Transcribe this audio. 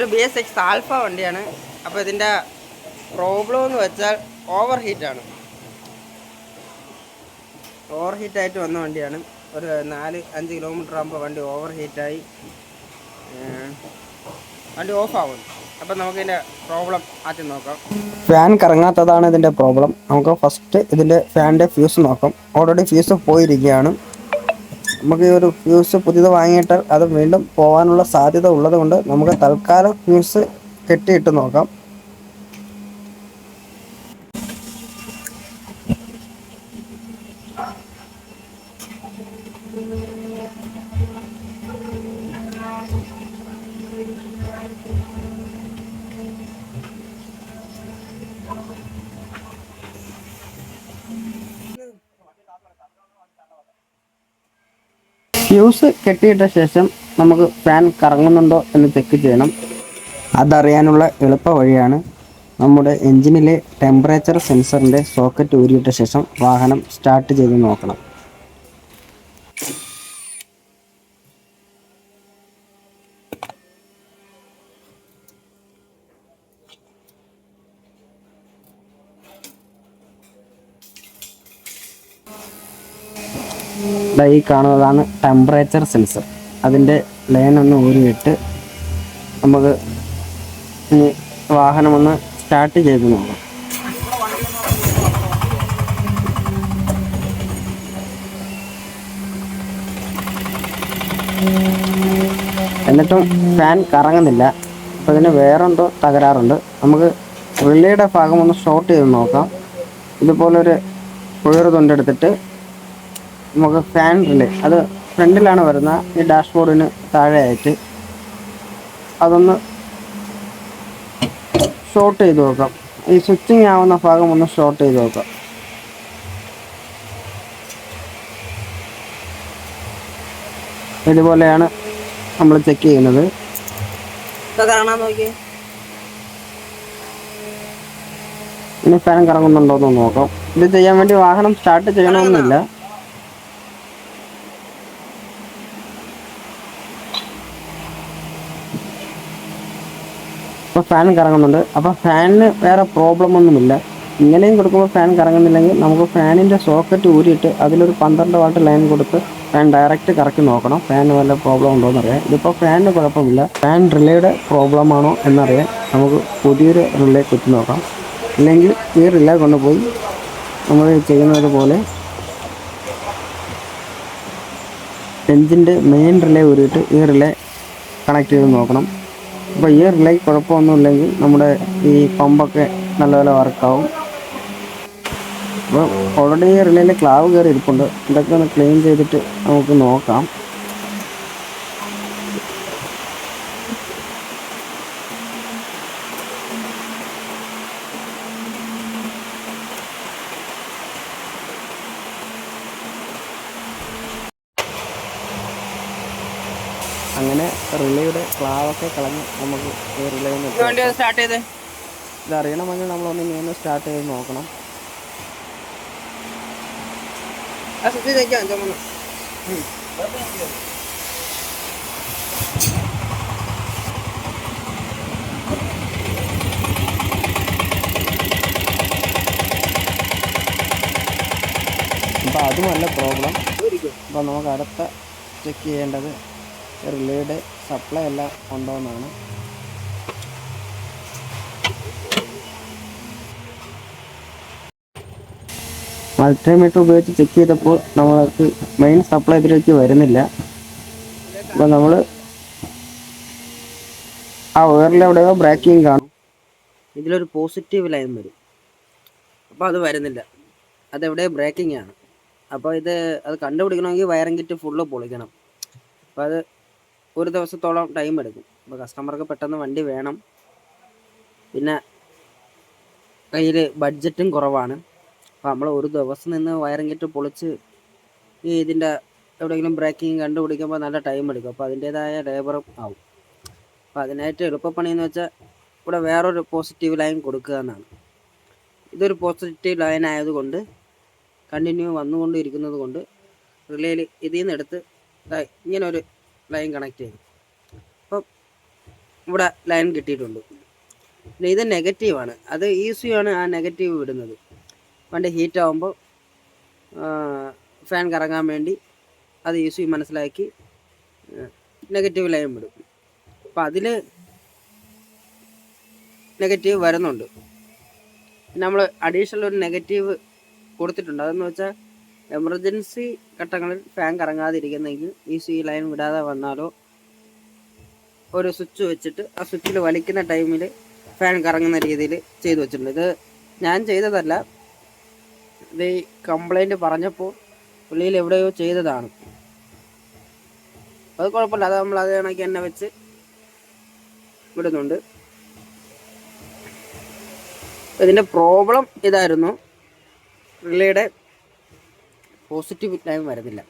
ഒരു BS6 alpha വണ്ടിയാണ്. അപ്പോൾ ഇതിൻ്റെ പ്രോബ്ലം എന്ന് വെച്ചാൽ ഓവർ ഹീറ്റാണ്. ഓവർ ഹീറ്റായിട്ട് വന്ന വണ്ടിയാണ്. ഒരു 4-5 കിലോമീറ്റർ ആകുമ്പോൾ വണ്ടി ഓവർ ഹീറ്റായി വണ്ടി ഓഫ് ആവുന്നു. അപ്പം നമുക്കിതിൻ്റെ പ്രോബ്ലം ആദ്യം നോക്കാം. ഫാൻ കറങ്ങാത്തതാണ് ഇതിൻ്റെ പ്രോബ്ലം. നമുക്ക് ഫസ്റ്റ് ഇതിൻ്റെ ഫാനിൻ്റെ ഫ്യൂസ് നോക്കാം. ഓൾറെഡി ഫ്യൂസ് പോയിരിക്കുകയാണ്. നമുക്ക് ഈ ഒരു ഫ്യൂസ് പുതിയത് വാങ്ങിയിട്ടാൽ അത് വീണ്ടും പോകാനുള്ള സാധ്യത ഉള്ളത് കൊണ്ട് നമുക്ക് തൽക്കാലം ഫ്യൂസ് കെട്ടിയിട്ട് നോക്കാം. ഫ്യൂസ് കെട്ടിയിട്ട ശേഷം നമുക്ക് ഫാൻ കറങ്ങുന്നുണ്ടോ എന്ന് ചെക്ക് ചെയ്യണം. അതറിയാനുള്ള എളുപ്പ വഴിയാണ് നമ്മുടെ എൻജിനിലെ ടെമ്പറേച്ചർ സെൻസറിൻ്റെ സോക്കറ്റ് ഊരിയിട്ട ശേഷം വാഹനം സ്റ്റാർട്ട് ചെയ്ത് നോക്കണം. ഈ കാണുന്നതാണ് ടെമ്പറേച്ചർ സെൻസർ. അതിൻ്റെ ലൈനൊന്ന് ഊരിയിട്ട് നമുക്ക് വാഹനമൊന്ന് സ്റ്റാർട്ട് ചെയ്ത് നോക്കാം. എന്നിട്ടും ഫാൻ കറങ്ങുന്നില്ല. അപ്പോൾ ഇതിന് വേറെന്തോ തകരാറുണ്ട്. നമുക്ക് റിലേയുടെ ഭാഗം ഒന്ന് ഷോർട്ട് ചെയ്ത് നോക്കാം. ഇതുപോലൊരു കുഴറ് തൊണ്ടെടുത്തിട്ട് നമുക്ക് ഫാൻ റിലേ, അത് ഫ്രണ്ടിലാണ് വരുന്ന, ഈ ഡാഷ്ബോർഡിന് താഴെയായിട്ട് അതൊന്ന് ഷോർട്ട് ചെയ്ത് നോക്കാം. ഈ സ്വിച്ചിങ് ആവുന്ന ഭാഗം ഒന്ന് ഷോർട്ട് ചെയ്ത് നോക്കാം. ഇതുപോലെയാണ് നമ്മൾ ചെക്ക് ചെയ്യുന്നത്. ഇനി ഫാൻ കറങ്ങുന്നുണ്ടോ എന്ന് നോക്കാം. ഇത് ചെയ്യാൻ വേണ്ടി വാഹനം സ്റ്റാർട്ട് ചെയ്യണമെന്നില്ല. അപ്പോൾ ഫാൻ കറങ്ങുന്നുണ്ട്. അപ്പോൾ ഫാനിന് വേറെ പ്രോബ്ലം ഒന്നുമില്ല. ഇങ്ങനെയും കൊടുക്കുമ്പോൾ ഫാൻ കറങ്ങുന്നില്ലെങ്കിൽ നമുക്ക് ഫാനിൻ്റെ സോക്കറ്റ് ഊരിയിട്ട് അതിലൊരു 12 വാട്ട് ലൈൻ കൊടുത്ത് ഫാൻ ഡയറക്റ്റ് കറക്കി നോക്കണം. ഫാനിന് വല്ല പ്രോബ്ലം ഉണ്ടോ എന്നറിയാം. ഇതിപ്പോൾ ഫാനിന് കുഴപ്പമില്ല. ഫാൻ റിലേയുടെ പ്രോബ്ലം ആണോ എന്നറിയാൻ നമുക്ക് പുതിയൊരു റിലേ കുത്തി നോക്കാം. ഇല്ലെങ്കിൽ ഈ റിലേ കൊണ്ടുപോയി നമ്മൾ ചെയ്യുന്നത് പോലെ എൻജിൻ്റെ മെയിൻ റിലേ ഊരിയിട്ട് ഈ റിലേ കണക്ട് ചെയ്ത് നോക്കണം. അപ്പോൾ ഈ റിലേ കുഴപ്പമൊന്നുമില്ലെങ്കിൽ നമ്മുടെ ഈ പമ്പൊക്കെ നല്ലപോലെ വർക്കാവും. അപ്പോൾ ഓൾറെഡി ഈ റിലേയിൽ ക്ലാവ് കയറി ഇരിപ്പുണ്ട്. ഇതൊക്കെ ഒന്ന് ക്ലീൻ ചെയ്തിട്ട് നമുക്ക് നോക്കാം. അങ്ങനെ റിലേയുടെ ക്ലാവൊക്കെ കളഞ്ഞ് നമുക്ക് ഈ റിലേ സ്റ്റാർട്ട് ചെയ്ത് ഇതറിയണമെങ്കിൽ നമ്മളൊന്ന് ഇങ്ങനെ സ്റ്റാർട്ട് ചെയ്ത് നോക്കണം. അപ്പോൾ അതുമല്ല പ്രോബ്ലം. അപ്പോൾ നമുക്ക് അടുത്ത ചെക്ക് ചെയ്യേണ്ടത് റിലേയുടെ സപ്ലൈ എല്ലാം ഉണ്ടോ എന്നാണ്. മൾട്ടിമീറ്റർ ഉപയോഗിച്ച് ചെക്ക് ചെയ്തപ്പോൾ നമ്മൾക്ക് മെയിൻ സപ്ലൈ ഇതിലേക്ക് വരുന്നില്ല. അപ്പോൾ നമ്മൾ ആ വയറിൽ എവിടെയോ ബ്രേക്കിംഗ് കാണും. ഇതിലൊരു പോസിറ്റീവ് ലൈൻ വരും. അപ്പോൾ അത് വരുന്നില്ല. അതെവിടെയോ ബ്രേക്കിംഗ് ആണ്. അപ്പോൾ അത് കണ്ടുപിടിക്കണമെങ്കിൽ വയറിംഗ് കിറ്റ് ഫുള്ള് പൊളിക്കണം. അപ്പോൾ അത് ഒരു ദിവസത്തോളം ടൈം എടുക്കും. അപ്പോൾ കസ്റ്റമർക്ക് പെട്ടെന്ന് വണ്ടി വേണം. പിന്നെ കയ്യിൽ ബഡ്ജറ്റും കുറവാണ്. അപ്പോൾ നമ്മൾ ഒരു ദിവസം നിന്ന് വയറിംഗ് കിറ്റ് പൊളിച്ച് ഇതിൻ്റെ എവിടെയെങ്കിലും ബ്രേക്കിംഗ് കണ്ടുപിടിക്കുമ്പോൾ നല്ല ടൈം എടുക്കും. അപ്പോൾ അതിൻ്റേതായ ലേബറും ആവും. അപ്പോൾ അതിനായിട്ട് എളുപ്പപ്പണിയെന്ന് വെച്ചാൽ ഇവിടെ വേറൊരു പോസിറ്റീവ് ലൈൻ കൊടുക്കുക എന്നാണ്. ഇതൊരു പോസിറ്റീവ് ലൈൻ ആയതുകൊണ്ട് കണ്ടിന്യൂ വന്നുകൊണ്ടിരിക്കുന്നത് കൊണ്ട് റിലേയിൽ ഇതിൽ നിന്ന് എടുത്ത് ഇങ്ങനൊരു ലൈൻ കണക്ട് ചെയ്യും. അപ്പം ഇവിടെ ലൈൻ കിട്ടിയിട്ടുണ്ട്. പിന്നെ ഇത് നെഗറ്റീവാണ്, അത് ECU ആണ് ആ നെഗറ്റീവ് വിടുന്നത്. വണ്ടി ഹീറ്റ് ആകുമ്പോൾ ഫാൻ കറങ്ങാൻ വേണ്ടി അത് ECU മനസ്സിലാക്കി നെഗറ്റീവ് ലൈൻ വിടും. അപ്പം അതിൽ നെഗറ്റീവ് വരുന്നുണ്ട്. നമ്മൾ അഡീഷണൽ ഒരു നെഗറ്റീവ് കൊടുത്തിട്ടുണ്ട്. അതെന്ന് വെച്ചാൽ എമർജൻസി ഘട്ടങ്ങളിൽ ഫാൻ കറങ്ങാതിരിക്കുന്നെങ്കിൽ ECU ലൈൻ വിടാതെ വന്നാലോ ഒരു സ്വിച്ച് വെച്ചിട്ട് ആ സ്വിച്ചിൽ വലിക്കുന്ന ടൈമിൽ ഫാൻ കറങ്ങുന്ന രീതിയിൽ ചെയ്തു വെച്ചിട്ടുണ്ട്. ഇത് ഞാൻ ചെയ്തതല്ല, ഇത് ഈ കംപ്ലൈൻറ്റ് പറഞ്ഞപ്പോൾ പുള്ളിയിൽ എവിടെയോ ചെയ്തതാണ്. അത് കുഴപ്പമില്ല, അത് നമ്മൾ അത് കണക്ക് തന്നെ വെച്ച് വിടുന്നുണ്ട്. ഇതിൻ്റെ പ്രോബ്ലം ഇതായിരുന്നു, റിലേയുടെ പോസിറ്റീവ് ലൈൻ വരുന്നില്ല.